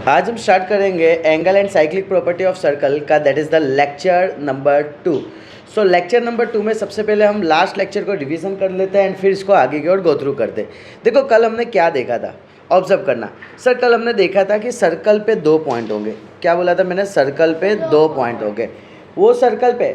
आज हम स्टार्ट करेंगे angle and cyclic property of circle का, that is the lecture number 2। सो लेक्चर नंबर 2 में सबसे पहले हम लास्ट लेक्चर को रिवीजन कर लेते हैं एंड फिर इसको आगे की ओर गो थ्रू करते हैं। देखो कल हमने क्या देखा था, ऑब्जर्व करना। सर कल हमने देखा था कि सर्कल पे 2 पॉइंट होंगे। क्या बोला था मैंने? सर्कल पे 2 पॉइंट होंगे। वो सर्कल पे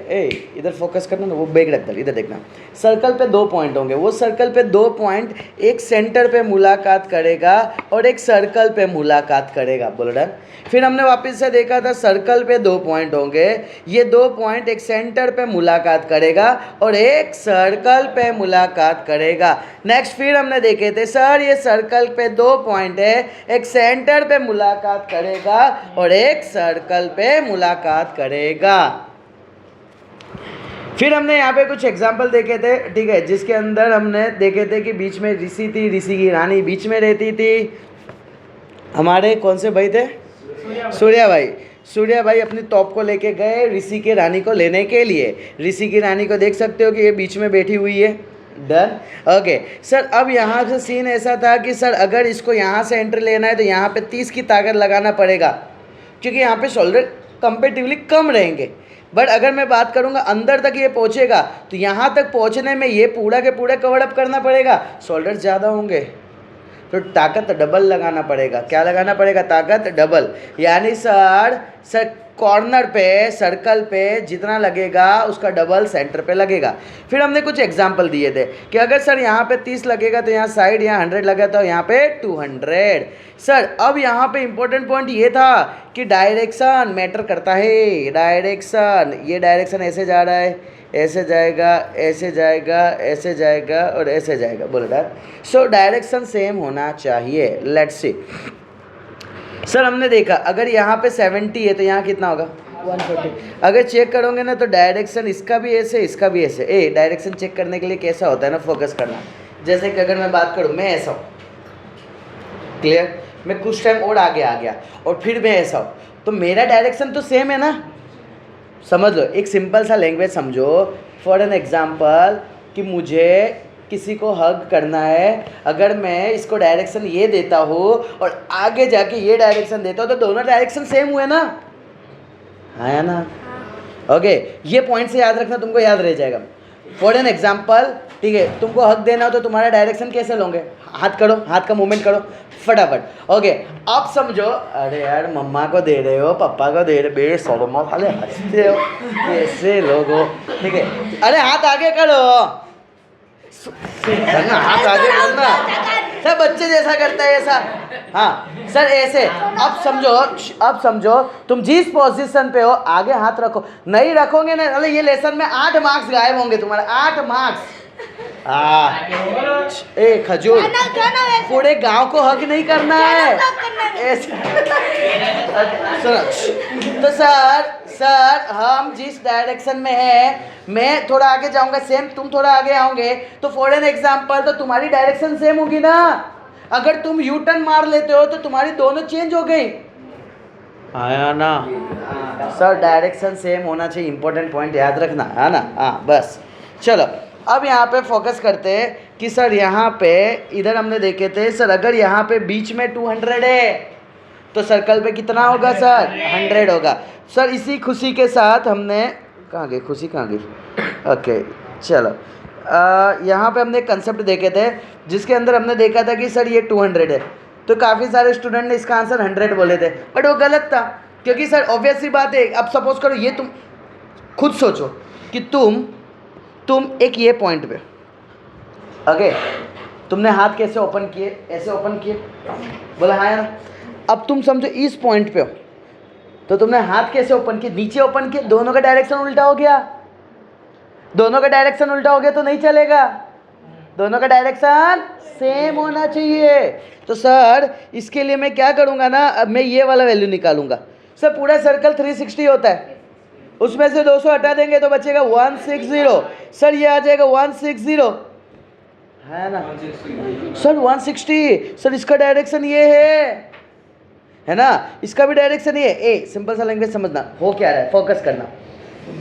इधर फोकस करना ना, वो बैग रख दो, इधर देखना। सर्कल पे 2 पॉइंट होंगे। वो सर्कल पे 2 पॉइंट एक सेंटर पे मुलाकात करेगा और एक सर्कल पे मुलाकात करेगा। बोलो डन। फिर हमने वापस से देखा था सर्कल पे 2 पॉइंट होंगे। ये 2 पॉइंट एक सेंटर पे मुलाकात करेगा और एक सर्कल पे मुलाकात करेगा। नेक्स्ट फिर हमने देखे थे सर ये सर्कल पे 2 पॉइंट है, एक सेंटर पे मुलाकात करेगा और एक सर्कल पे मुलाकात करेगा। फिर हमने यहाँ पे कुछ एग्जाम्पल देखे थे, ठीक है, जिसके अंदर हमने देखे थे कि बीच में ऋषि थी, ऋषि की रानी बीच में रहती थी। हमारे कौन से भाई थे? सूर्या भाई। सूर्या भाई अपनी तोप को लेके गए ऋषि की रानी को लेने के लिए। ऋषि की रानी को देख सकते हो कि ये बीच में बैठी हुई है। डन। ओके सर, अब यहाँ से सीन ऐसा था कि सर अगर इसको यहाँ से एंट्री लेना है तो यहाँ पे 30 की ताकत लगाना पड़ेगा, क्योंकि यहाँ पे शोल्डर कंपेरेटिवली कम रहेंगे। बट अगर मैं बात करूँगा अंदर तक ये पहुँचेगा तो यहाँ तक पहुँचने में ये पूरा के पूरा कवर अप करना पड़ेगा, शोल्डर ज़्यादा होंगे तो ताकत डबल लगाना पड़ेगा। क्या लगाना पड़ेगा? ताकत डबल। यानी सर कॉर्नर पे सर्कल पे जितना लगेगा उसका डबल सेंटर पे लगेगा। फिर हमने कुछ एग्जाम्पल दिए थे कि अगर सर यहाँ पे 30 लगेगा तो यहाँ साइड यहाँ 100 लगा तो यहाँ पे 200। सर अब यहाँ पे इम्पोर्टेंट पॉइंट ये था कि डायरेक्शन मैटर करता है। डायरेक्शन, ये डायरेक्शन ऐसे जा रहा है, ऐसे जाएगा, ऐसे जाएगा, ऐसे जाएगा और ऐसे जाएगा। बोलो डर। सो डायरेक्शन सेम होना चाहिए। Let's see. सर हमने देखा अगर यहाँ पे 70 है तो यहाँ कितना होगा? 140। अगर चेक करोगे ना तो डायरेक्शन इसका भी ऐसे, इसका भी ऐसे। डायरेक्शन चेक करने के लिए कैसा होता है ना, फोकस करना। जैसे कि अगर मैं बात करूँ, मैं ऐसा हूँ, क्लियर, मैं कुछ टाइम और आगे आ गया और फिर मैं ऐसा हूँ, तो मेरा डायरेक्शन तो सेम है ना। समझ लो, एक सिंपल सा लैंग्वेज समझो। फॉर एन एग्जाम्पल कि मुझे किसी को हग करना है, अगर मैं इसको डायरेक्शन ये देता हूँ और आगे जाके ये डायरेक्शन देता हूँ तो दोनों डायरेक्शन सेम हुए ना, है ना? ओके, ये पॉइंट से याद रखना, तुमको याद रह जाएगा। फॉर एन एग्जाम्पल, ठीक है, तुमको हक देना हो तो तुम्हारा डायरेक्शन कैसे लोगे? हाथ करो, हाथ का मूवमेंट करो फटाफट। ओके अब समझो, अरे यार मम्मा को दे रहे हो, पापा को दे रहे, बेशरम वाले हंसते हो, कैसे लोग हो? ठीक है, अरे हाथ आगे करो, हाथ आगे करना। सर बच्चे जैसा करता है ऐसा। हाँ सर ऐसे। अब समझो तुम जिस पोजीशन पे हो आगे हाथ रखो। नहीं रखोगे ना, अरे ये लेसन में 8 मार्क्स गायब होंगे तुम्हारे, 8 मार्क्स। खजूर, पूरे गांव को हक नहीं करना है ऐसे। तो सर हम जिस डायरेक्शन में है, मैं थोड़ा आगे जाऊंगा, सेम तुम थोड़ा आगे आओगे, तो फॉर एन एग्जांपल तो तुम्हारी डायरेक्शन सेम होगी ना। अगर तुम यू टर्न मार लेते हो तो तुम्हारी दोनों चेंज हो गई, आया ना? सर डायरेक्शन सेम होना चाहिए, इंपॉर्टेंट पॉइंट याद रखना, है ना? हाँ बस। चलो अब यहाँ पे फोकस करते हैं कि सर यहाँ पे इधर हमने देखे थे सर अगर यहाँ पे बीच में 200 है तो सर्कल पे कितना होगा सर? 100 होगा। सर इसी खुशी के साथ हमने, कहाँ गई खुशी, कहाँ गई? ओके चलो, यहाँ पे हमने कंसेप्ट देखे थे जिसके अंदर हमने देखा था कि सर ये 200 है, तो काफ़ी सारे स्टूडेंट ने इसका आंसर 100 बोले थे, बट वो गलत था। क्योंकि सर ऑब्वियस सी बात है, अब सपोज करो ये, तुम खुद सोचो कि तुम एक ये पॉइंट पे, ओके, तुमने हाथ कैसे ओपन किए? ऐसे ओपन किए, बोला हाँ यार। अब तुम समझो इस पॉइंट पे हो तो तुमने हाथ कैसे ओपन किए? नीचे ओपन किए, दोनों का डायरेक्शन उल्टा हो गया। दोनों का डायरेक्शन उल्टा हो गया तो नहीं चलेगा, दोनों का डायरेक्शन सेम होना चाहिए। तो सर इसके लिए मैं क्या करूँगा ना, अब मैं ये वाला वैल्यू निकालूंगा। सर पूरा सर्कल 360 होता है, उसमें से 200 हटा देंगे तो बचेगा 160। सर ये आ जाएगा 160, है ना सर? 160। सर इसका डायरेक्शन ये है ना, इसका भी डायरेक्शन ये है। सिंपल सा लैंग्वेज समझना, हो क्या रहा है, फोकस करना,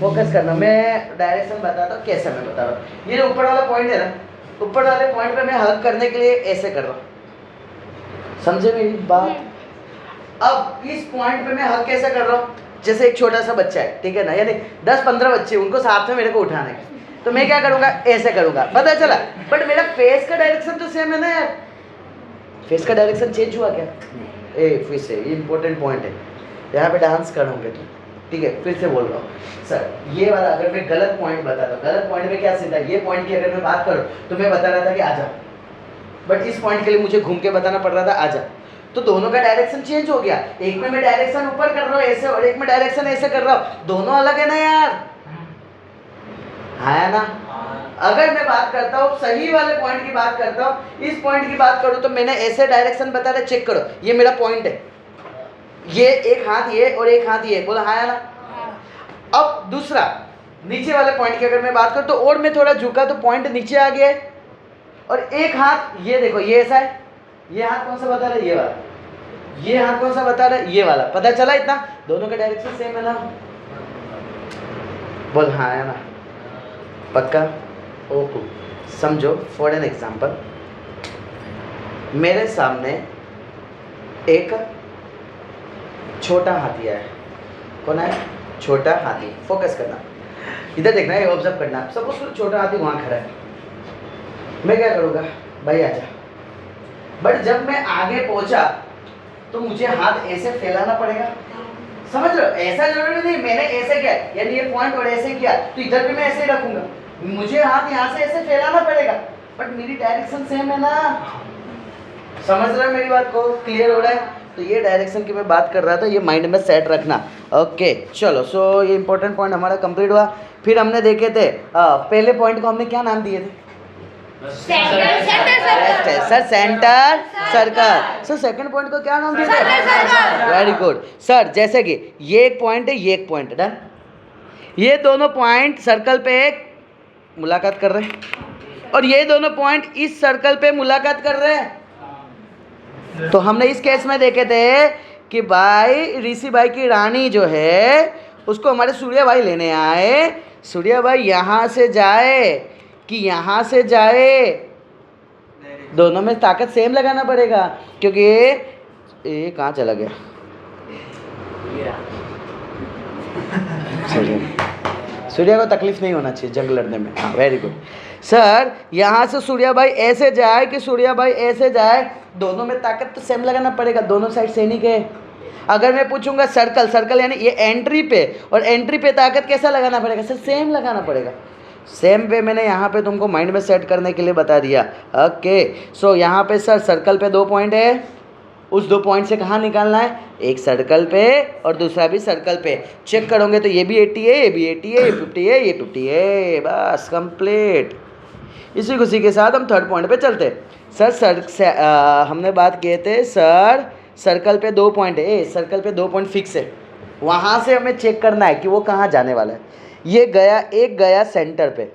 फोकस करना। मैं डायरेक्शन बताता हूँ, कैसे मैं बता रहा हूँ। ये जो ऊपर वाला पॉइंट है ना, ऊपर वाले पॉइंट पे मैं हग करने के लिए ऐसे कर रहा हूँ, समझे मेरी बात? अब इस पॉइंट पे मैं हक कैसे कर रहा हूँ, जैसे एक छोटा सा बच्चा है, ठीक है ना, यानी 10-15 बच्चे, उनको साथ में मेरे को उठाने का, तो मैं क्या करूँगा, ऐसे करूँगा, पता चला। बट मेरा फेस का डायरेक्शन तो सेम है ना यार, फेस का डायरेक्शन चेंज हुआ क्या? फिर से ये इंपॉर्टेंट पॉइंट है, यहाँ पे डांस करोगे तो, ठीक है, फिर से बोल रहा हूँ सर, ये वाला अगर मैं गलत पॉइंट बताता हूँ, गलत पॉइंट में क्या सीधा, ये पॉइंट की अगर मैं बात करूँ तो मैं बता रहा था कि आजा, बट इस पॉइंट के लिए मुझे घूम के बताना पड़ रहा था आजा, तो दोनों का डायरेक्शन चेंज हो गया। एक में मैं डायरेक्शन ऊपर कर रहा हूँ ऐसे, और एक में डायरेक्शन ऐसे कर रहा हूँ, दोनों अलग है ना यार, है ना। अगर मैं बात करता हूँ सही वाले पॉइंट की बात करता हूँ, इस पॉइंट की बात करूँ तो मैंने ऐसे डायरेक्शन बता रहा, चेक करो, ये मेरा पॉइंट है, ये एक हाथ ये और एक हाथ ये, बोला हाँ ना। अब दूसरा नीचे वाले पॉइंट की अगर मैं बात करूँ तो, और मैं थोड़ा झुका तो पॉइंट नीचे आ गया है, और एक हाथ ये देखो ये ऐसा है, ये हाथ कौन सा बता रहा है, ये वाला, ये हाथ कौन सा बता रहा है, ये वाला, पता चला इतना, दोनों का डायरेक्शन सेम है ना, बोल हाँ है ना, पक्का, ओके। समझो फॉर एन एग्जांपल, मेरे सामने एक छोटा हाथी है, कौन है, छोटा हाथी, फोकस करना, इधर देखना है, ऑब्जर्व करना, सपोज छोटा हाथी वहाँ खड़ा है, मैं क्या करूँगा, भाई आजा, बट जब मैं आगे पहुँचा तो मुझे हाथ ऐसे फैलाना पड़ेगा, समझ रहे हो, ऐसा जरूरी नहीं मैंने ऐसे किया, यानी ये पॉइंट और ऐसे किया तो इधर भी मैं ऐसे ही रखूंगा, मुझे हाथ यहाँ से ऐसे फैलाना पड़ेगा, बट मेरी डायरेक्शन सेम है ना, समझ रहे हो मेरी बात को, क्लियर हो रहा है। तो ये डायरेक्शन की मैं बात कर रहा था, ये माइंड में सेट रखना, ओके। चलो, सो ये इंपॉर्टेंट पॉइंट हमारा कंप्लीट हुआ। फिर हमने देखे थे पहले पॉइंट को हमने क्या नाम दिए थे, sir centre circle. Sir second point को क्या नाम दिया था, वेरी गुड सर। जैसे कि ये एक पॉइंट है, ये एक पॉइंट है, डन, ये दोनों पॉइंट सर्कल पे एक मुलाकात कर रहे हैं, और ये दोनों पॉइंट इस सर्कल पे मुलाकात कर रहे हैं। तो हमने इस केस में देखे थे कि भाई ऋषि भाई की रानी जो है उसको हमारे सूर्या भाई लेने आए, सूर्या भाई यहाँ से जाए कि यहाँ से जाए, दोनों में ताकत सेम लगाना पड़ेगा, क्योंकि ये कहाँ चला गया, सूर्या को तकलीफ नहीं होना चाहिए जंग लड़ने में, हाँ वेरी गुड सर। यहाँ से सूर्या भाई ऐसे जाए कि सूर्या भाई ऐसे जाए, दोनों में ताकत तो सेम लगाना पड़ेगा, दोनों साइड सैनिक है। अगर मैं पूछूंगा सर्कल, सर्कल यानी ये एंट्री पे, और एंट्री पे ताकत कैसा लगाना पड़ेगा सर, सेम लगाना पड़ेगा, सेम वे मैंने यहाँ पे तुमको माइंड में सेट करने के लिए बता दिया, ओके। सो यहाँ पे सर सर्कल पे 2 पॉइंट है, उस 2 पॉइंट से कहाँ निकालना है, एक सर्कल पे और दूसरा भी सर्कल पे, चेक करोगे तो ये भी 80 है, ये भी 80 है, ये 50 है, ये 50 है, बस कंप्लीट। इसी खुशी के साथ हम थर्ड पॉइंट पे चलते। सर हमने बात किए थे सर सर्कल पे 2 पॉइंट है, सर्कल पे 2 पॉइंट फिक्स है, वहाँ से हमें चेक करना है कि वो कहाँ जाने वाला है। ये गया, एक गया सेंटर पे,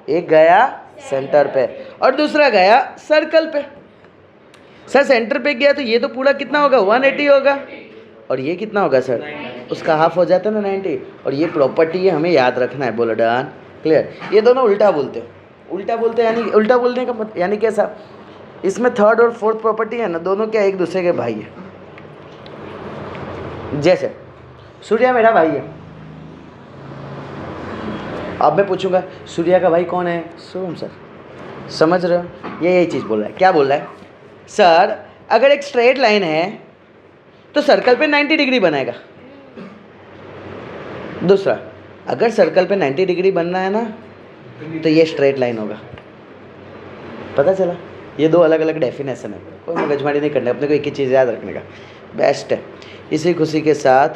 एक गया सेंटर पे और दूसरा गया सर्कल पे। सर सेंटर पे गया तो ये तो पूरा कितना होगा, 180 होगा, और ये कितना होगा सर, उसका हाफ हो जाता है ना 90, और ये प्रॉपर्टी है हमें याद रखना है, बोलो डन, क्लियर। ये दोनों उल्टा बोलते हैं, उल्टा बोलते हैं यानी उल्टा बोलने का यानी कैसा, इसमें थर्ड और फोर्थ प्रॉपर्टी है ना, दोनों क्या एक दूसरे के भाई है। जैसे सूर्या मेरा भाई है, अब मैं पूछूंगा सूर्या का भाई कौन है, शुभम सर, समझ रहे हो, ये यही चीज़ बोल रहा है। क्या बोल रहा है सर, अगर एक स्ट्रेट लाइन है तो सर्कल पे 90 डिग्री बनाएगा, दूसरा अगर सर्कल पे 90 डिग्री बनना है ना तो ये स्ट्रेट लाइन होगा, पता चला। ये 2 अलग अलग डेफिनेशन है, कोई मगजमारी नहीं करना, अपने को एक ही चीज़ याद रखने का, बेस्ट है। इसी खुशी के साथ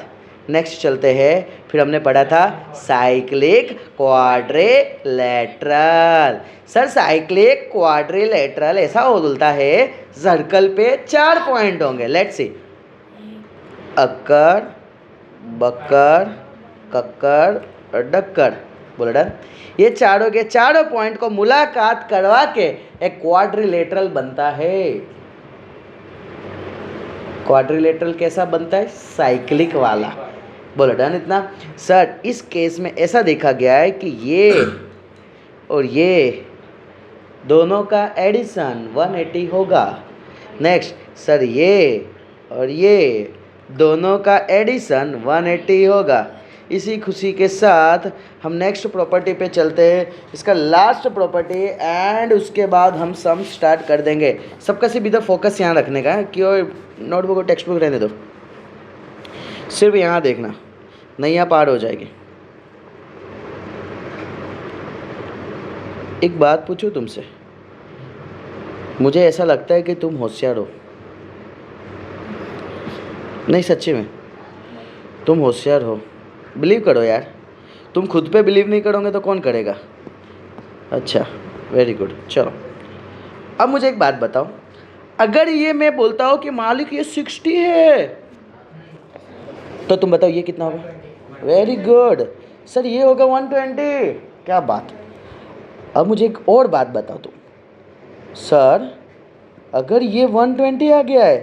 नेक्स्ट चलते हैं। फिर हमने पढ़ा था cyclic quadrilateral. Sir cyclic quadrilateral ऐसा बोलता है सर्कल पे 4 पॉइंट होंगे, let's see, occur, Bakkar, Kakkar और डक्कर, बोला डन। ये चारों के चारों पॉइंट को मुलाकात करवा के एक क्वाड्रिलेटरल बनता है। क्वाड्रिलेटरल कैसा बनता है, साइक्लिक वाला, बोलो डन इतना। सर इस केस में ऐसा देखा गया है कि ये और ये दोनों का एडिशन 180 होगा। नेक्स्ट सर ये और ये दोनों का एडिशन 180 होगा। इसी खुशी के साथ हम नेक्स्ट प्रॉपर्टी पे चलते हैं, इसका लास्ट प्रॉपर्टी, एंड उसके बाद हम सम स्टार्ट कर देंगे। सबका सिर्फ इधर फोकस यहाँ रखने का है, क्यों नोटबुक और टेक्स्ट बुक रहने दो, सिर्फ यहाँ देखना, नैया पार हो जाएगी। एक बात पूछूं तुमसे, मुझे ऐसा लगता है कि तुम होशियार हो। नहीं, सच्ची में तुम होशियार हो, बिलीव करो यार। तुम खुद पे बिलीव नहीं करोगे तो कौन करेगा। अच्छा, वेरी गुड। चलो अब मुझे एक बात बताओ, अगर ये मैं बोलता हूँ कि मालिक ये 60 है, तो तुम बताओ ये कितना होगा। वेरी गुड सर, ये होगा 120। क्या बात। अब मुझे एक और बात बताओ तुम, सर अगर ये 120 आ गया है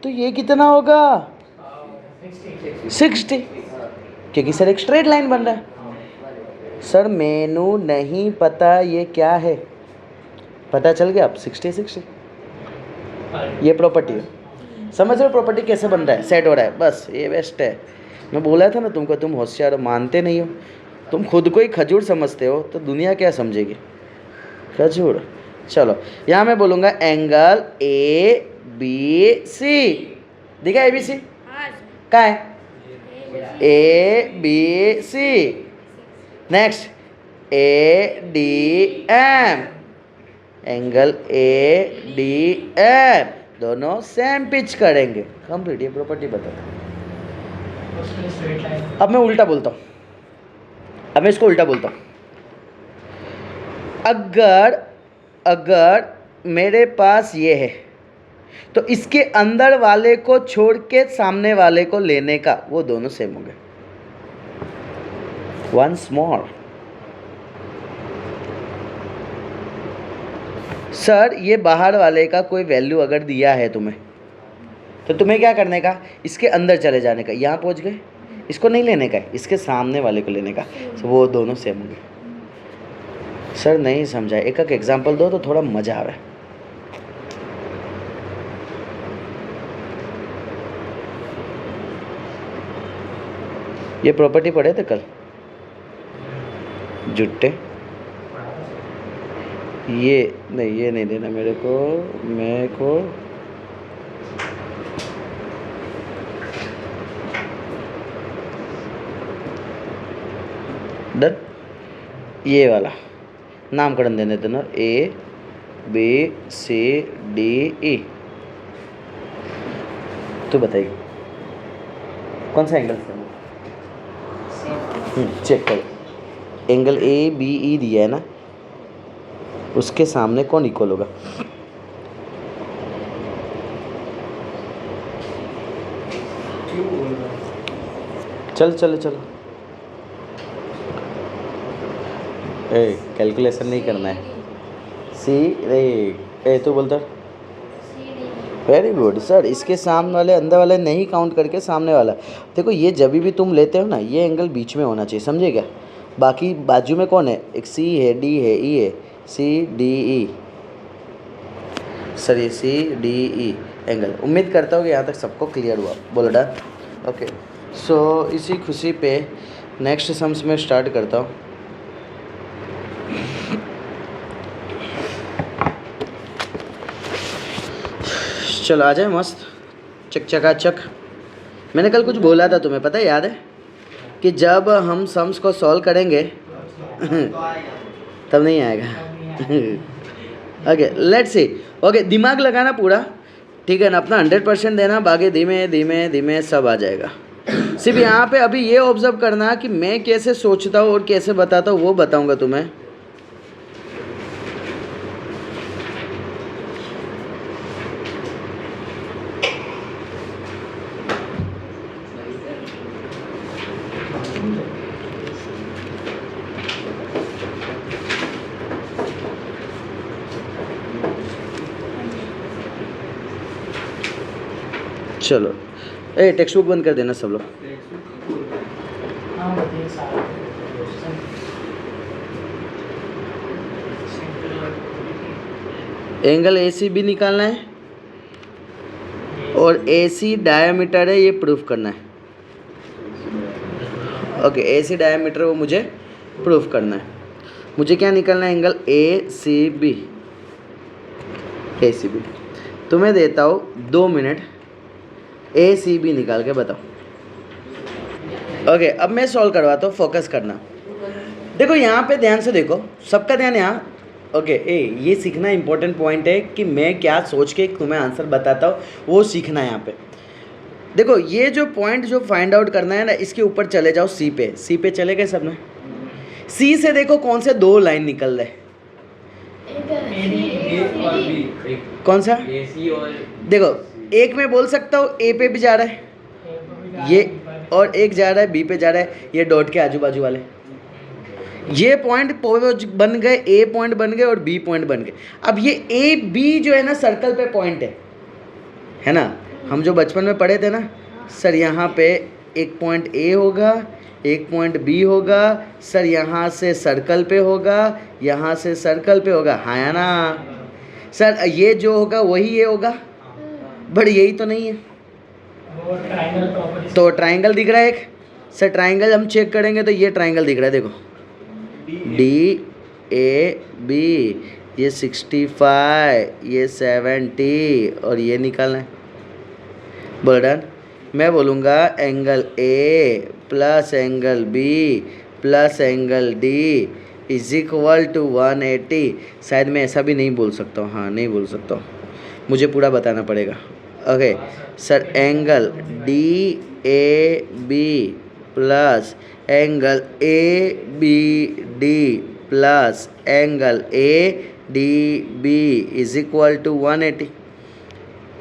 तो ये कितना होगा। 60, क्योंकि सर एक स्ट्रेट लाइन बन रहा है। सर मेनू नहीं पता ये क्या है, पता चल गया अब 60 ये प्रॉपर्टी है। समझ रहे हो प्रॉपर्टी कैसे बन रहा है, सेट हो रहा है, बस ये बेस्ट है। मैं बोला था ना तुमको, तुम होशियार हो, मानते नहीं हो। तुम खुद को ही खजूर समझते हो तो दुनिया क्या समझेगी, खजूर। चलो यहाँ मैं बोलूँगा एंगल ए बी सी, दिखा ए बी सी क्या है, A B C. Next A D M, angle A D M, दोनों सेम पिच करेंगे। कंप्लीट, ये प्रॉपर्टी बताता। अब मैं उल्टा बोलता हूँ, अब मैं इसको उल्टा बोलता हूँ। अगर मेरे पास ये है तो इसके अंदर वाले को छोड़ के सामने वाले को लेने का, वो दोनों सेम हो गए। वंस मोर, सर ये बाहर वाले का कोई वैल्यू अगर दिया है तुम्हें, तो तुम्हें क्या करने का, इसके अंदर चले जाने का। यहाँ पहुँच गए, इसको नहीं लेने का है, इसके सामने वाले को लेने का, तो वो दोनों सेम होंगे। सर नहीं समझा, एक एक एग्जांपल दो तो थोड़ा मज़ा आवे। ये प्रॉपर्टी पढ़े थे कल, जुट्टे। ये नहीं देना मेरे को डन। ये वाला नामकरण देने देना, ए बी सी डी ई। तो बताइए कौन सा एंगल से चेक करो। एंगल ए बी ई दिया है ना, उसके सामने कौन इक्वल होगा। चलो कैलकुलेशन नहीं करना है। सी रे तो बोलता। वेरी गुड सर, इसके सामने वाले अंदर वाले नहीं काउंट करके सामने वाला। देखो ये जब भी तुम लेते हो ना, ये एंगल बीच में होना चाहिए, समझे क्या। बाकी बाजू में कौन है, एक सी है, डी है, ई है, सी डी ई। सर ये सी डी ई एंगल। उम्मीद करता हूँ कि यहाँ तक सबको क्लियर हुआ। बोलो डन। ओके, सो इसी खुशी पे नेक्स्ट सम्स में स्टार्ट करता हूँ। चलो आ जाए मस्त चक चकाचक। मैंने कल कुछ बोला था तुम्हें, पता है, याद है कि जब हम सम्स को सॉल्व करेंगे तब नहीं आएगा। Okay let's see. ओके दिमाग लगाना पूरा, ठीक है ना, अपना 100% देना, बाकी धीमे धीमे धीमे सब आ जाएगा। सिर्फ यहाँ पे अभी ये ऑब्जर्व करना कि मैं कैसे सोचता हूँ और कैसे बताता हूँ, वो बताऊँगा तुम्हें। चलो टेक्स्ट बुक बंद कर देना सब लोग। एंगल ए सी बी निकालना है। और AC डायमीटर है, ये प्रूफ करना है। ओके, AC डायमीटर वो मुझे प्रूफ करना है। मुझे क्या निकलना है? Angle ACB। ACB तुम्हें देता हूँ 2 मिनट, ACB निकाल के बताओ। ओके, अब मैं सॉल्व करवाता हूँ, फोकस करना। देखो यहाँ पे ध्यान से देखो, सबका ध्यान यहाँ। ओके, ये सीखना इंपॉर्टेंट पॉइंट है कि मैं क्या सोच के तुम्हें आंसर बताता हूँ, वो सीखना है यहाँ पे। देखो ये जो पॉइंट जो फाइंड आउट करना है ना, इसके ऊपर चले जाओ सी पे चले गए सबने। सी से देखो कौन से 2 लाइन निकल रहे, कौन सा? देखो एक में बोल सकता हूँ ए पे भी जा रहा है ये, और एक जा रहा है बी पे जा रहा है, ये डॉट के आजू बाजू वाले। ये पॉइंट बन गए, ए पॉइंट बन गए और बी पॉइंट बन गए। अब ये ए बी जो है ना सर्कल पे पॉइंट है ना। हम जो बचपन में पढ़े थे ना सर, यहाँ पे एक पॉइंट ए होगा, एक पॉइंट बी होगा सर, यहाँ से सर्कल पे होगा, यहाँ से सर्कल पे होगा, हाँ या ना सर? ये जो होगा वही ये होगा, बट यही तो नहीं है। तो ट्राइंगल दिख रहा है एक सर, ट्राइंगल हम चेक करेंगे तो ये ट्राइंगल दिख रहा है, देखो DAB, ये 65, ये 70 और ये निकालना है। बोल डन। मैं बोलूँगा angle A plus angle B plus angle D is equal to 180। शायद मैं ऐसा भी नहीं बोल सकता हूँ, हाँ नहीं बोल सकता हूँ, मुझे पूरा बताना पड़ेगा। Okay sir, angle DAB plus angle ABD plus angle ADB is equal to 180।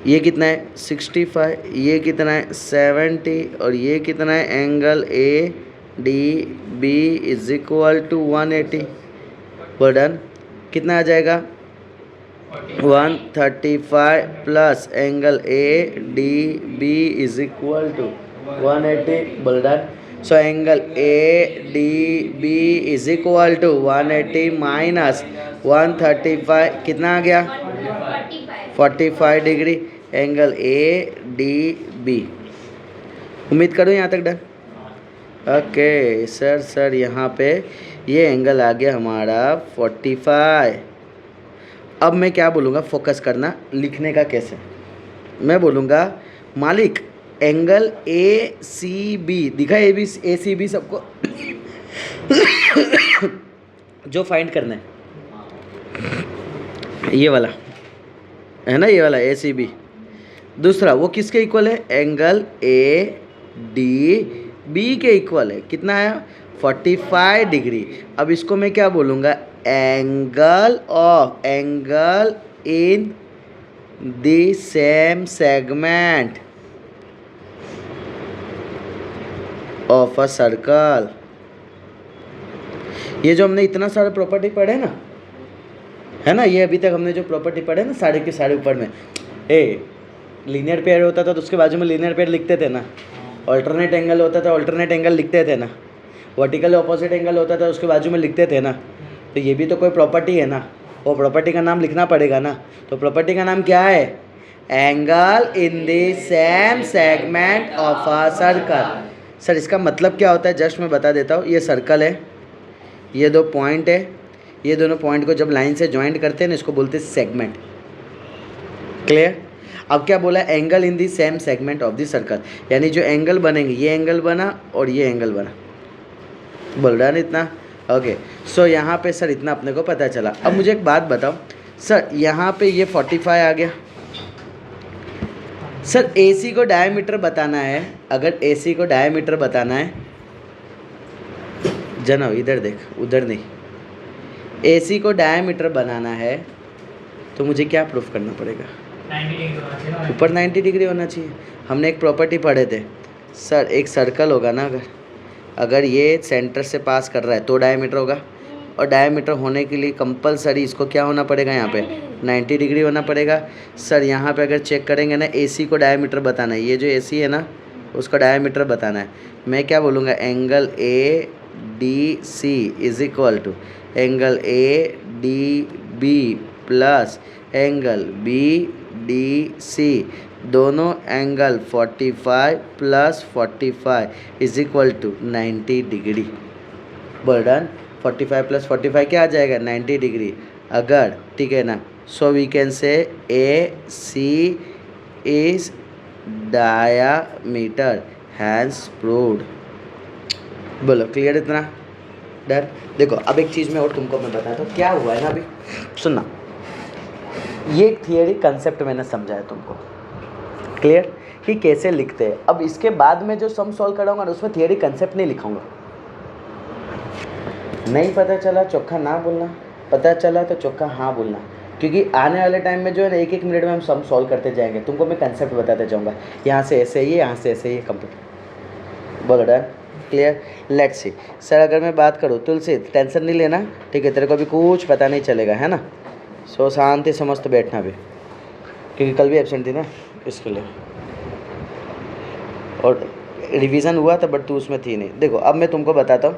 ये कितना है? 65, ये कितना है? 70 और ये कितना है? Angle ADB is equal to 180। बर्डन कितना आ जाएगा? 135 plus angle ADB is equal to 180। बर्डन so angle ADB is equal to 180 minus 135 कितना आ गया? 45 डिग्री। एंगल ADB, उम्मीद करूँ यहाँ तक डन। ओके सर यहाँ पे ये एंगल आ गया हमारा 45। अब मैं क्या बोलूँगा, फोकस करना, लिखने का कैसे। मैं बोलूँगा मालिक एंगल ACB दिखा, ACB सबको जो फाइंड करना है ये वाला है ना, ये वाला ACB। दूसरा वो किसके इक्वल है? एंगल ADB के इक्वल है। कितना आया? 45 डिग्री। अब इसको मैं क्या बोलूँगा? Angle in the same segment of a circle. ये जो हमने इतना सारा प्रॉपर्टी पढ़े ना, है ना, ये अभी तक हमने जो प्रॉपर्टी पढ़े ना सारे के सारे ऊपर में, लीनियर पेयर होता था तो उसके बाजू में लीनियर पेयर लिखते थे ना, ऑल्टरनेट एंगल होता था ऑल्टरनेट एंगल लिखते थे ना, वर्टिकल ऑपोजिट एंगल होता था उसके बाजू में लिखते थे ना। तो ये भी तो कोई प्रॉपर्टी है ना, वो प्रॉपर्टी का नाम लिखना पड़ेगा ना। तो प्रॉपर्टी का नाम क्या है? Angle in the same segment of a circle. Sir इसका मतलब क्या होता है? जस्ट मैं बता देता हूँ। ये सर्कल है, ये 2 पॉइंट है, ये दोनों पॉइंट को जब लाइन से ज्वाइंट करते हैं ना, इसको बोलते हैं सेगमेंट। क्लियर? अब क्या बोला? Angle in the same segment of the circle, यानी जो एंगल बनेंगे, ये एंगल बना और ये एंगल बना। बोल रहा है ना इतना? ओके सो यहाँ पे सर इतना अपने को पता चला। अब मुझे एक बात बताओ सर, यहाँ पे ये 45 आ गया सर। AC को डायमीटर बताना है, अगर AC को डायमीटर बताना है, जना इधर देख, उधर नहीं, AC को डायमीटर बनाना है तो मुझे क्या प्रूफ करना पड़ेगा? 90 डिग्री ऊपर 90 डिग्री होना चाहिए। हमने एक प्रॉपर्टी पढ़े थे सर, एक सर्कल होगा ना, अगर ये सेंटर से पास कर रहा है तो डायमीटर होगा, और डायमीटर होने के लिए कंपलसरी इसको क्या होना पड़ेगा? यहाँ पे 90 डिग्री होना पड़ेगा। सर यहाँ पे अगर चेक करेंगे ना, AC को डायमीटर बताना है, ये जो AC है ना उसका डायमीटर बताना है। मैं क्या बोलूँगा? Angle ADC is equal to angle ADB plus angle BDC दोनों angle 45 plus 45 is equal to 90 degree. बोल डन। 45 प्लस 45 क्या आ जाएगा 90 डिग्री। अगर ठीक है ना, सो we can say A C is diameter hence proved. बोलो क्लियर इतना डर। देखो अब एक चीज़ में और तुमको मैं बताता हूँ क्या हुआ है ना। अभी सुनना, ये एक थियरी कंसेप्ट मैंने समझाया तुमको क्लियर कि कैसे लिखते हैं। अब इसके बाद में जो सम सॉल्व कराऊंगा ना उसमें थियरी कंसेप्ट नहीं लिखाऊंगा। नहीं पता चला चौखा ना बोलना, पता चला तो चौखा हाँ बोलना, क्योंकि आने वाले टाइम में जो है ना 1-1 मिनट में हम सम सॉल्व करते जाएंगे। तुमको मैं कंसेप्ट बताते जाऊंगा, यहाँ से ऐसे ही, यहाँ से ऐसे ही कंप्लीट। बोलो done clear. Let's see. Sir अगर मैं बात करूँ तुलसी, टेंशन नहीं लेना ठीक है, तेरे को भी कुछ पता नहीं चलेगा है ना। सो शांति से मस्त बैठना भी, क्योंकि कल भी एब्सेंट थी ना इसके लिए, और रिवीजन हुआ था बट तू उसमें थी नहीं। देखो अब मैं तुमको बताता हूँ।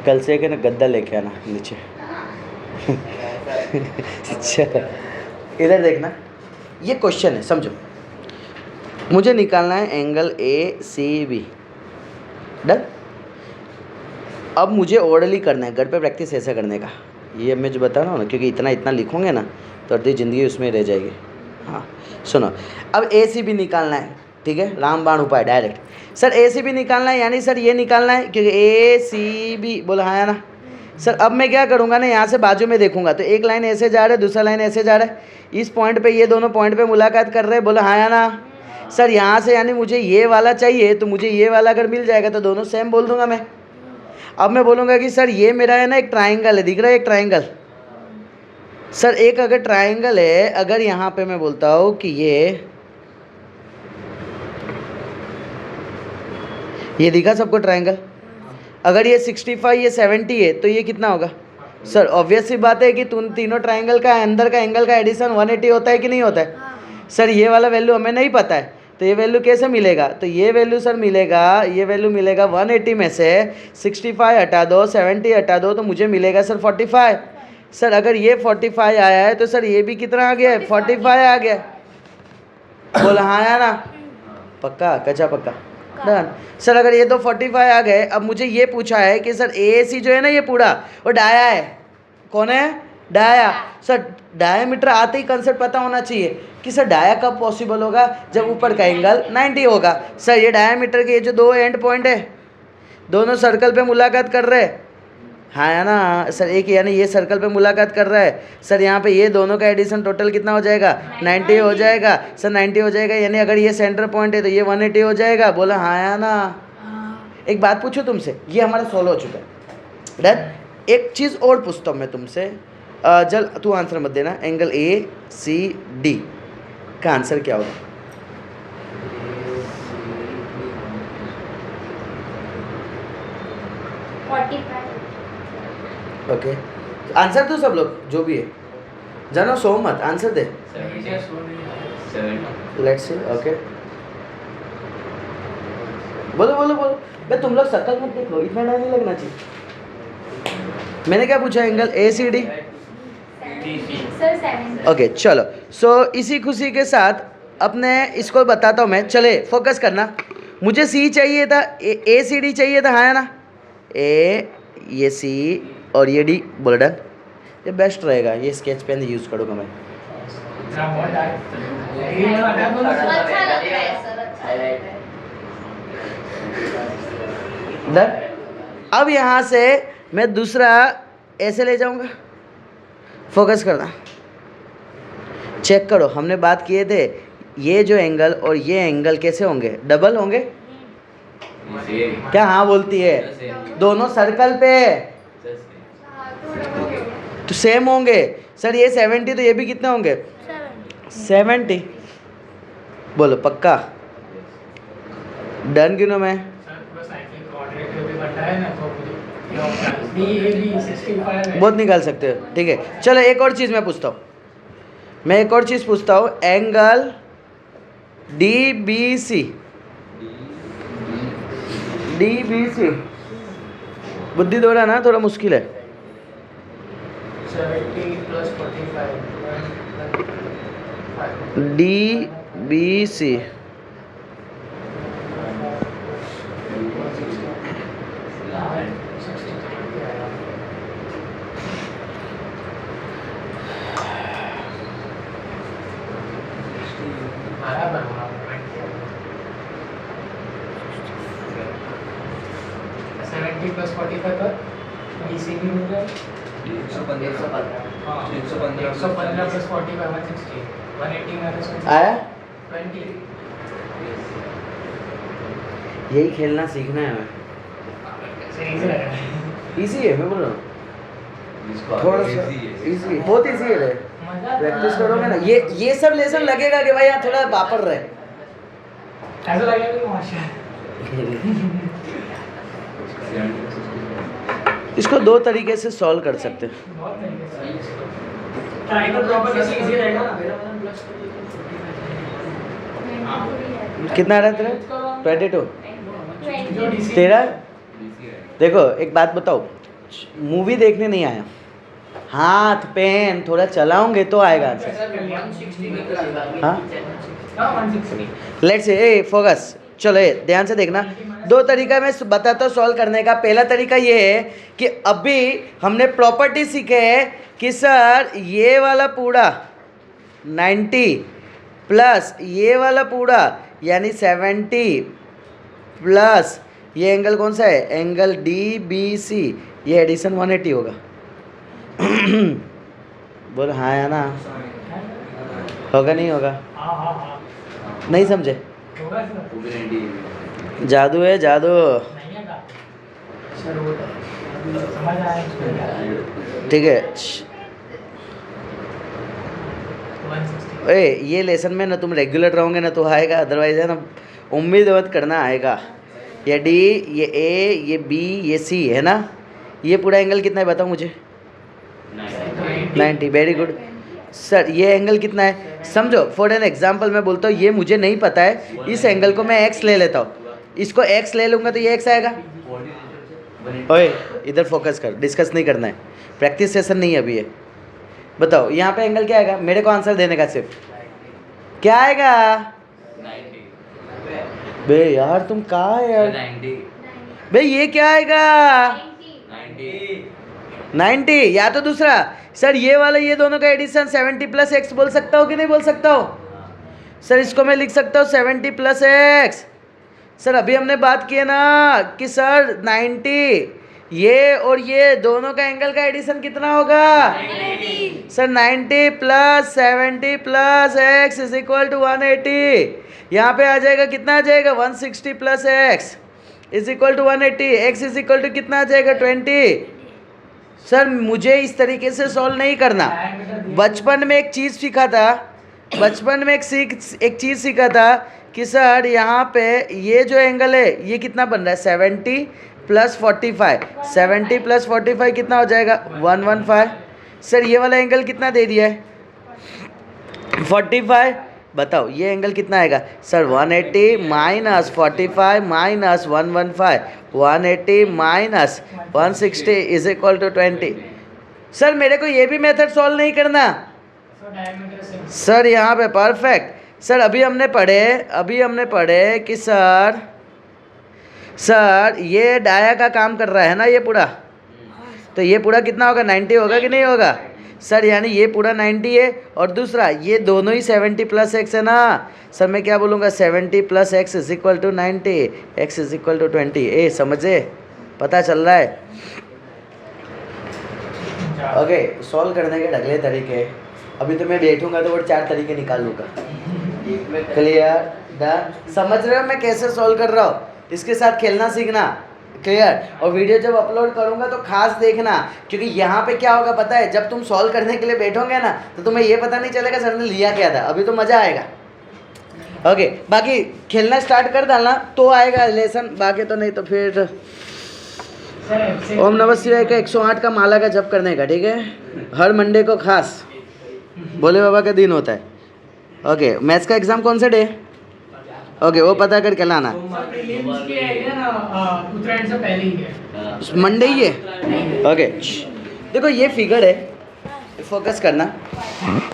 कल से क्या ना गद्दा लेके आना नीचे। अच्छा इधर देखना, ये क्वेश्चन है समझो। मुझे निकालना है angle A C B done. अब मुझे ऑर्डरली करना है, घर पे प्रैक्टिस ऐसे करने का। ये मैं जो बता रहा हूँ ना, क्योंकि इतना इतना लिखोगे ना तो अर्धी ज़िंदगी उसमें रह जाएगी। हाँ सुनो, अब ए सी बी निकालना है ठीक है, रामबाण उपाय डायरेक्ट। सर ए सी बी निकालना है यानी सर ये निकालना है, क्योंकि ए सी बी बोला हाँ या ना। सर अब मैं क्या करूँगा ना, यहाँ से बाजू में देखूंगा तो एक लाइन ऐसे जा रहा है, दूसरा लाइन ऐसे जा रहा है, इस पॉइंट पे ये दोनों पॉइंट पे मुलाकात कर रहे हैं। बोला हाँ या ना। सर यहाँ से यानी मुझे ये वाला चाहिए, तो मुझे ये वाला अगर मिल जाएगा तो दोनों सेम बोल दूंगा मैं। अब मैं बोलूँगा कि सर ये मेरा है ना एक ट्राइंगल है, दिख रहा है एक ट्राइंगल। सर एक अगर ट्राइंगल है, अगर यहाँ पे मैं बोलता हूँ कि ये दिखा सबको ट्राइंगल, अगर ये 65 ये 70 है तो ये कितना होगा। सर ऑब्वियस सी बात है कि तुम तीनों ट्राइंगल का अंदर का एंगल का एडिशन 180 होता है कि नहीं होता है। सर ये वाला वैल्यू हमें नहीं पता है, तो ये वैल्यू कैसे मिलेगा, तो ये वैल्यू सर मिलेगा, ये वैल्यू मिलेगा 180 में से 65 हटा दो, 70 हटा दो, तो मुझे मिलेगा सर 45। सर अगर ये 45 आया है तो सर ये भी कितना आ गया है 45 आ गया। बोला हाँ या ना, पक्का कच्चा पक्का डन। सर अगर ये तो 45 आ गए, अब मुझे ये पूछा है कि सर ए सी जो है ना ये पूरा वो डाया है, कौन है डाया। सर डायामीटर आते ही कंसेप्ट पता होना चाहिए कि सर डाया कब पॉसिबल होगा, जब ऊपर का एंगल 90 होगा। सर ये डायामीटर के ये जो दो एंड पॉइंट है दोनों सर्कल पे मुलाकात कर रहे हैं हाँ या ना। सर एक यानी ये सर्कल पे मुलाकात कर रहा है, सर यहाँ पे ये दोनों का एडिशन टोटल कितना हो जाएगा 90 हो जाएगा। सर 90 हो जाएगा यानी अगर ये सेंटर पॉइंट है तो ये 180 हो जाएगा। बोला हाँ या ना। एक बात पूछो तुमसे, ये हमारा सोल्व हो चुका है डन। एक चीज़ और पूछता हूँ मैं तुमसे, जल तू आंसर मत देना, एंगल ए सी डी का आंसर क्या होगा। ओके आंसर तो सब लोग जो भी है जानो, सो मत answer they. Let's see okay बोलो बोलो बोलो। भाई तुम लोग सर्कल मत देखो, इतना टाइम नहीं लगना चाहिए। मैंने क्या पूछा, angle A C D. Okay चलो, सो इसी खुशी के साथ अपने इसको बताता हूँ मैं। चले फोकस करना, मुझे सी चाहिए था, ए सी डी चाहिए था हाँ या ना। ए ये सी और ये डी, बोल डन। ये बेस्ट रहेगा, ये स्केच पेन यूज़ करूँगा मैं। डन। अब यहाँ से मैं दूसरा ऐसे ले जाऊँगा, फोकस करना, चेक करो। हमने बात किए थे ये जो एंगल और ये एंगल कैसे होंगे, डबल होंगे क्या। हाँ बोलती है, दोनों सर्कल पे तो सेम होंगे। सर ये 70 तो ये भी कितने होंगे 70। बोलो पक्का डन क्यों ना। मैं बहुत निकाल सकते हो ठीक है। चलो एक और चीज़ मैं पूछता हूँ, मैं एक और चीज़ पूछता हूँ, एंगल DBC बुद्धि दौड़ा ना, थोड़ा मुश्किल है। 70 plus 45 DBC बराबर 70 plus 45 पर BC भी मिल रहा है 115 plus 45 160 180 minus 160 आया। 20 यही खेलना सीखना है हमें। सही से लग रहा है इजी है, मैं बोल रहा हूँ थोड़ा सा इजी, बहुत इजी है रे। मजा प्रैक्टिस करोगे ना, ये सब लेसन लगेगा कि भाई यहाँ थोड़ा वापर रहे। ऐसा लगेगा कि माशा इसको दो तरीके से सॉल्व कर सकते हैं। बहुत तरीके से ट्राई तो प्रॉपर कैसे इजी रहेगा ना कितना आ रहा है तेरा? 22। जो DC तेरा? देखो एक बात बताओ, मूवी देखने नहीं आया, हाथ पेन थोड़ा चलाओगे तो आएगा आंसर। हाँ 160 लेट्स से ए फोकस, चलो ये ध्यान से देखना। दो तरीका मैं बताता हूँ सॉल्व करने का। पहला तरीका ये है कि अभी हमने प्रॉपर्टी सीखे है कि सर ये वाला पूरा 90 प्लस ये वाला पूरा यानी 70 प्लस ये एंगल कौन सा है, एंगल DBC, ये एडिशन 180 होगा। बोल हाँ या ना, होगा नहीं होगा? हाँ हाँ हाँ नहीं समझे? होगा सर जादू है जादू। नहीं है का सर वो समझ आया ठीक है 160 ए ये लेसन में ना तुम रेगुलर रहोगे ना तो आएगा, अदरवाइज है ना उम्मीद मत करना आएगा। ये D, ये A, ये B, ये C है ना, ये पूरा एंगल कितना है बताओ मुझे? 90। Very good sir. ये एंगल कितना है समझो, फॉर एन एग्जांपल मैं बोलता हूँ ये मुझे नहीं पता है, इस एंगल को मैं x ले लेता हूँ, इसको x ले लूँगा तो ये x आएगा। ओए इधर फोकस कर, डिस्कस नहीं करना है, प्रैक्टिस सेशन नहीं है अभी ये। बताओ यहाँ पे एंगल क्या आएगा, मेरे को आंसर देने का सिर्फ क्या आएगा? 90 बे यार तुम कहाँ है यार? 90 बे ये क्या आएगा? 90 या तो दूसरा सर ये वाला, ये दोनों का एडिशन 70 प्लस एक्स बोल सकता हो कि नहीं बोल सकता हो? सर इसको मैं लिख सकता हूँ 70 प्लस एक्स। सर अभी हमने बात की है ना कि सर 90 ये और ये दोनों का एंगल का एडिशन कितना होगा? Sir 90 plus 70 plus X is equal to 180। यहाँ पे आ जाएगा कितना आ जाएगा 160 plus X is equal to 180। X is equal to कितना आ जाएगा 20। सर मुझे इस तरीके से सॉल्व नहीं करना। बचपन में एक चीज़ सीखा था, बचपन में एक चीज़ सीखा था कि सर यहाँ पे ये जो एंगल है ये कितना बन रहा है 70 प्लस 45। 70 प्लस 45 कितना हो जाएगा 115। सर ये वाला एंगल कितना दे दिया है 45। बताओ ये एंगल कितना आएगा sir 180 minus 45 minus 115, 180 minus 160 is equal to 20। Sir मेरे को ये भी मेथड सॉल्व नहीं करना सर यहाँ पे परफेक्ट। सर अभी हमने पढ़े कि सर ये डाया का काम कर रहा है ना ये पूरा, तो ये पूरा कितना होगा 90 होगा कि नहीं होगा? सर यानी ये पूरा 90 है और दूसरा ये दोनों ही 70 प्लस एक्स है ना। सर मैं क्या बोलूँगा 70 plus X is equal to 90, X is equal to 20। ए समझे, पता चल रहा है? ओके सॉल्व करने के अगले तरीके, अभी तो मैं बैठूंगा तो वो 4 तरीके निकाल लूँगा। Clear done? समझ रहे हो मैं कैसे सॉल्व कर रहा हूँ? इसके साथ खेलना सीखना। क्लियर? और वीडियो जब अपलोड करूंगा तो खास देखना, क्योंकि यहाँ पे क्या होगा पता है, जब तुम सॉल्व करने के लिए बैठोगे ना तो तुम्हें ये पता नहीं चलेगा सर ने लिया क्या था। अभी तो मज़ा आएगा। ओके बाकी खेलना स्टार्ट कर डालना तो आएगा लेसन, बाकी तो नहीं तो फिर ओम नमः शिवाय का 108 का माला का जप करने का। ठीक है, हर मंडे को खास भोले बाबा का दिन होता है। ओके मैथ्स का एग्ज़ाम कौन सा डे? ओके, वो पता करके लाना। सर प्रीलिम्स के है ना उत्तरायण से पहले ही है। मंडे ही है। ओके, देखो ये फिगर है, फोकस करना।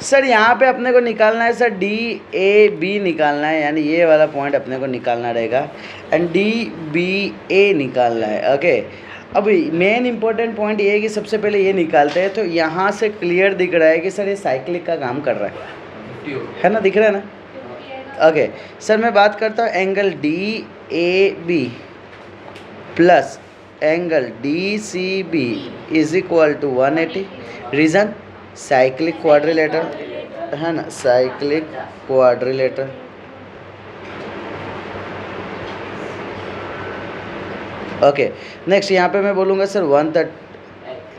सर यहाँ पे अपने को निकालना है सर DAB निकालना है, यानी ये वाला पॉइंट अपने को निकालना रहेगा, एंड DBA निकालना है। ओके, अब मेन इंपॉर्टेंट पॉइंट ये है कि सबसे पहले ये निकालते हैं। तो यहाँ से क्लियर दिख रहा है कि सर ये साइक्लिक का काम कर रहा है ना, दिख रहा है ना। ओके सर, मैं बात करता हूँ angle DAB plus angle DCB is equal to 180। Reason cyclic quadrilateral है ना, साइक्लिक क्वाड्रिलेटर। ओके, नेक्स्ट यहाँ पे मैं बोलूँगा sir 130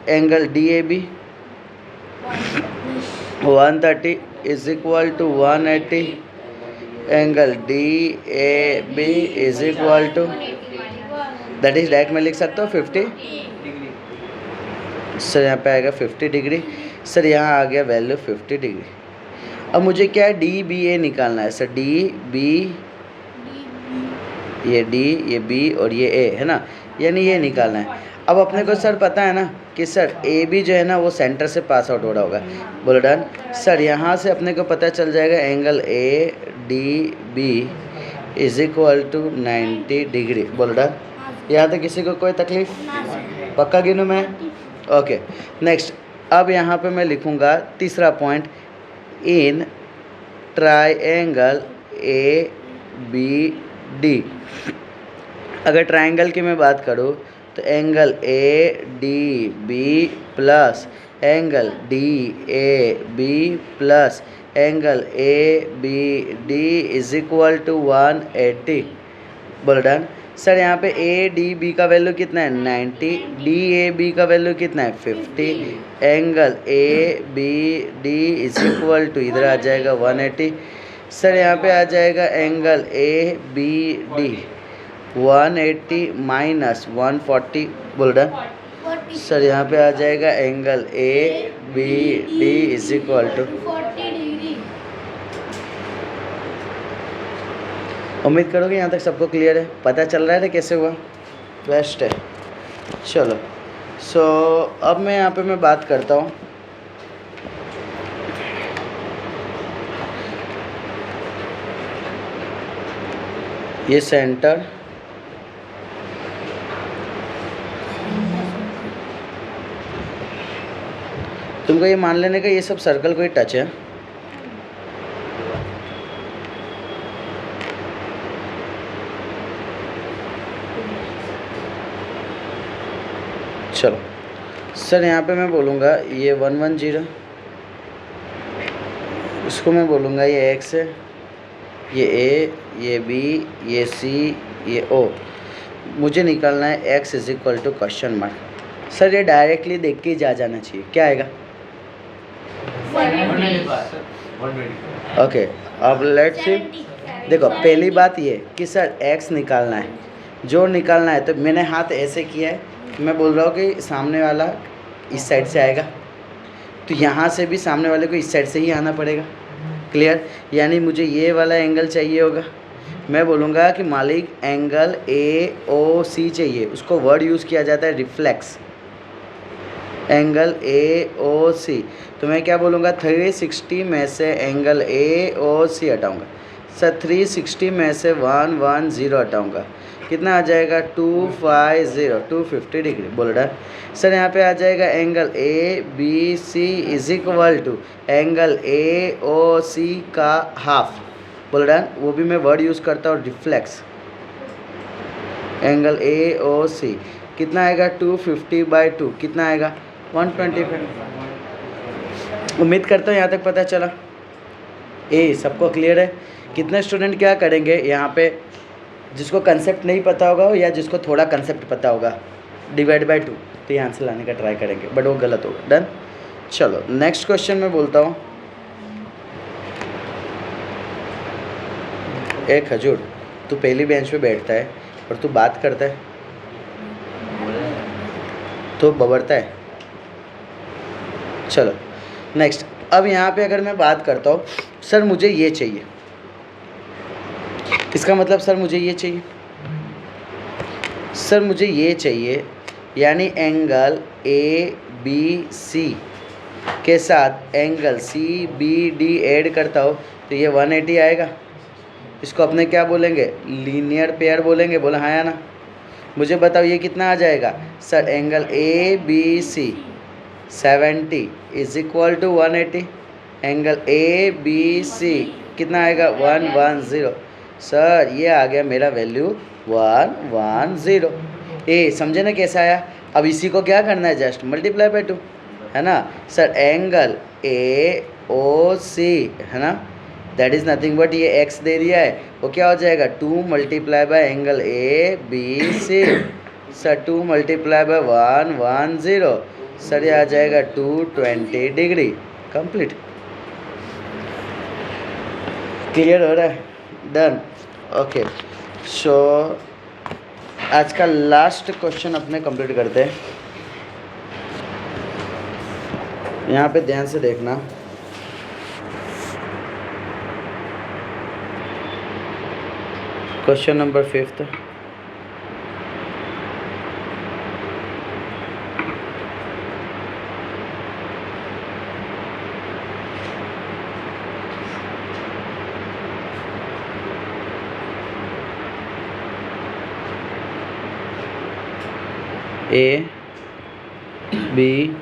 angle DAB 130 is equal to 180 angle DAB is equal to, that is direct मैं लिख सकता हूँ 50। सर यहाँ पे आएगा 50 डिग्री। सर यहाँ आ गया वैल्यू 50 डिग्री। अब मुझे क्या है DBA निकालना है सर। DB, ये D, ये B और ये A है ना, यानी ये निकालना है। अब अपने को सर पता है ना कि सर AB जो है ना वो सेंटर से पास आउट हो रहा होगा। बोलो डन। सर यहाँ से अपने को पता चल जाएगा angle ADB is equal to 90 degree. बोलो डन। यहाँ तक किसी को कोई तकलीफ? पक्का गिनूँ मैं? ओके, नेक्स्ट अब यहाँ पे मैं लिखूँगा तीसरा पॉइंट, इन ट्राइंगल ABD। अगर ट्राइंगल की मैं बात करूँ तो angle ADB plus angle DAB plus angle ABD is equal to 180। बोलो डन। सर यहाँ पे ADB का वैल्यू कितना है 90, DAB का वैल्यू कितना है 50, angle ABD is equal to इधर आ जाएगा 180। सर यहाँ पे आ जाएगा एंगल ABD 180 माइनस 140। बोल डन। सर यहाँ पे आ जाएगा angle ABD is equal to, उम्मीद करोगे यहाँ तक सबको क्लियर है, पता चल रहा है ना कैसे हुआ? बेस्ट है। चलो अब मैं यहाँ पे मैं बात करता हूँ ये सेंटर तुमको ये मान लेने का ये सब सर्कल को ही टच है। चलो सर यहाँ पे मैं बोलूँगा ये 110, इसको मैं बोलूँगा ये X है, ये A, ये B, ये C, ये O। मुझे निकालना है X is equal to question mark. Sir ये डायरेक्टली देख के ही जा जाना चाहिए, क्या आएगा? ओके, अब लेट्स सी। देखो पहली बात ये कि सर X निकालना है, जो निकालना है, तो मैंने हाथ ऐसे किया है, मैं बोल रहा हूँ कि सामने वाला इस साइड से आएगा, तो यहाँ से भी सामने वाले को इस साइड से ही आना पड़ेगा। क्लियर? यानी मुझे ये वाला एंगल चाहिए होगा। मैं बोलूँगा कि मालिक एंगल AOC चाहिए, उसको वर्ड यूज़ किया जाता है रिफ्लेक्स, एंगल AOC। तो मैं क्या बोलूँगा 360 में से एंगल AOC हटाऊँगा। सर 360 में से 110 हटाऊँगा, कितना आ जाएगा 250 डिग्री। बोलो डन। सर यहाँ पे आ जाएगा angle ABC is equal to angle AOC का हाफ। बोलो डन। वो भी मैं वर्ड यूज़ करता हूँ रिफ्लेक्स, एंगल AOC कितना आएगा 250/2, कितना आएगा 125। उम्मीद करता हूँ यहाँ तक पता चला। सबको क्लियर है? कितने स्टूडेंट क्या करेंगे यहाँ पे, जिसको कंसेप्ट नहीं पता होगा या जिसको थोड़ा कंसेप्ट पता होगा, डिवाइड बाय 2, तो ये आंसर लाने का ट्राई करेंगे, बट वो गलत होगा। डन। चलो नेक्स्ट क्वेश्चन में बोलता हूँ। एक खजूर, तू पहली बेंच पे बैठता है और तू बात करता है तो बबड़ता है। चलो नेक्स्ट। अब यहाँ पे अगर मैं बात करता हूँ, सर मुझे ये चाहिए, इसका मतलब सर मुझे ये चाहिए, सर मुझे ये चाहिए, यानी एंगल ए बी सी के साथ angle C B D add करता हो तो ये 180 आएगा। इसको अपने क्या बोलेंगे, लीनियर पेयर बोलेंगे। बोला हाँ या ना? मुझे बताओ ये कितना आ जाएगा sir? Angle A B C 70 is equal to 180। Angle A B C कितना आएगा? 110। सर ये आ गया मेरा वैल्यू 110। ए समझे ना कैसा आया? अब इसी को क्या करना है, जस्ट मल्टीप्लाई बाय 2, है ना सर? एंगल ए ओ सी, है ना, दैट इज़ नथिंग बट ये एक्स दे दिया है, वो क्या हो जाएगा 2 multiply by angle A B C. Sir 2 multiply by 110, sir ये आ जाएगा 220 डिग्री। कंप्लीट, क्लियर हो रहा है? डन। ओके, सो आज का लास्ट क्वेश्चन अपने कंप्लीट करते हैं। यहाँ पे ध्यान से देखना। Question number 5। A B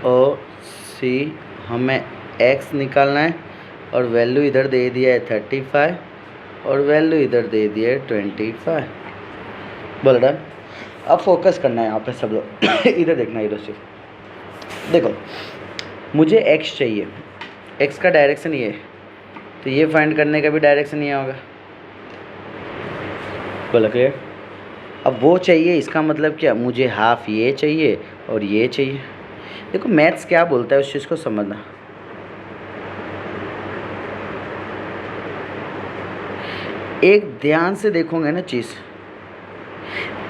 O C हमें एक्स निकालना है और वैल्यू इधर दे दिया है 35 और वैल्यू इधर दे दिया है 25। बोल डन। अब फोकस करना है यहाँ पे सब लोग इधर देखना, इधर सिर्फ देखो। मुझे एक्स चाहिए, एक्स का डायरेक्शन ये है, तो ये फाइंड करने का भी डायरेक्शन ये होगा। बोला क्लियर? अब वो चाहिए, इसका मतलब क्या, मुझे हाफ ये चाहिए और ये चाहिए। देखो मैथ्स क्या बोलता है उस चीज़ को समझना। एक ध्यान से देखोगे ना चीज़।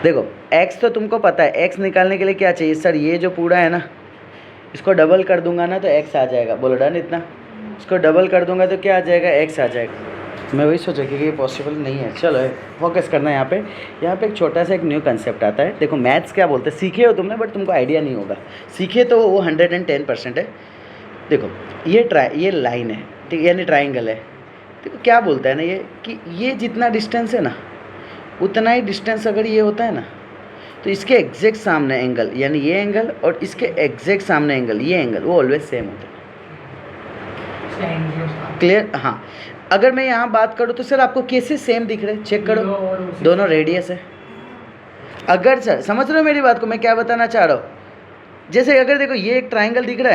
देखो x तो तुमको पता है, x निकालने के लिए क्या चाहिए सर? ये जो पूरा है ना, इसको डबल कर दूंगा ना तो x आ जाएगा। बोलो डन इतना। इसको डबल कर दूंगा तो क्या आ जाएगा? x आ जाएगा। मैं वही सोचा कि ये पॉसिबल नहीं है। चलो फोकस करना है यहाँ पे। यहाँ पे एक छोटा सा एक न्यू कंसेप्ट आता है। देखो मैथ्स क्या बोलते हैं, सीखे हो तुमने बट तुमको आइडिया नहीं होगा। सीखे तो वो 110% है। देखो ये लाइन है, ठीक, यानी ट्राइंगल है। देखो क्या बोलता है ना ये, कि ये जितना डिस्टेंस है ना उतना ही डिस्टेंस अगर ये होता है ना तो इसके एग्जैक्ट सामने एंगल, यानी ये एंगल और इसके एग्जैक्ट सामने एंगल, ये एंगल वो ऑलवेज सेम होता है। क्लियर? हाँ। अगर मैं यहाँ बात करूँ तो सर आपको कैसे सेम दिख रहे हैं? चेक करो, दोनों रेडियस है। अगर सर समझ रहे हो मेरी बात को, मैं क्या बताना चाह रहा हूँ? जैसे अगर देखो ये एक ट्राइंगल दिख रहा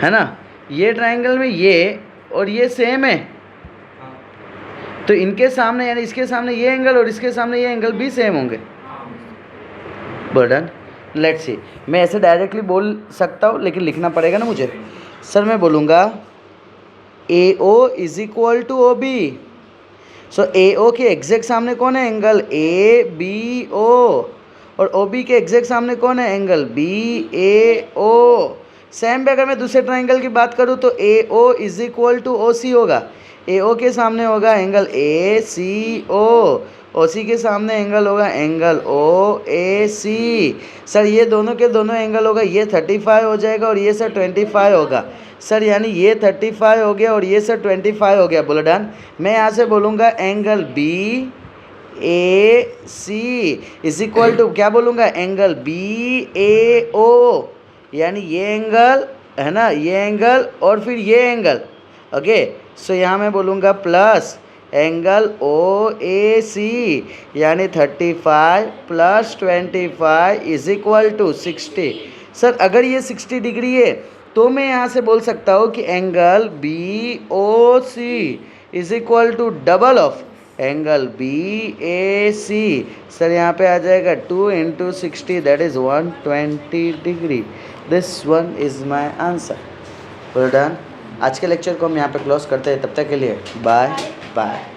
है ना, ये ट्राइंगल में ये और ये सेम है, तो इनके सामने यानी इसके सामने ये एंगल और इसके सामने ये एंगल भी सेम होंगे। बर्डन लेट्स सी, मैं ऐसे डायरेक्टली बोल सकता हूँ लेकिन लिखना पड़ेगा ना मुझे। सर मैं बोलूँगा AO is equal to OB। So AO के एग्जैक्ट सामने कौन है? Angle ABO। और OB के एग्जैक्ट सामने कौन है? Angle BAO। सेम भी अगर मैं दूसरे ट्राइंगल की बात करूँ तो AO is equal to OC होगा। AO के सामने होगा एंगल ACO, OC के सामने एंगल होगा एंगल OAC। सर ये दोनों के दोनों एंगल होगा, ये 35 हो जाएगा और ये सर 25 होगा। सर यानी ये 35 हो गया और ये सर 25 हो गया। बोलो डन। मैं यहाँ से बोलूँगा angle BAC is equal to क्या बोलूँगा? एंगल BAO, यानी ये एंगल है ना, ये एंगल और फिर ये एंगल। ओके, सो यहाँ मैं बोलूँगा प्लस एंगल OAC, यानी 35 प्लस 25 इज इक्वल टू 60। सर अगर ये 60 डिग्री है तो मैं यहाँ से बोल सकता हूँ कि angle BOC is equal to double of angle BAC। Sir यहाँ पे आ जाएगा 2 × 60 that is 120 degree. This one is my answer. Well done. आज के लेक्चर को हम यहाँ पे क्लोज करते हैं। तब तक के लिए बाय बाय।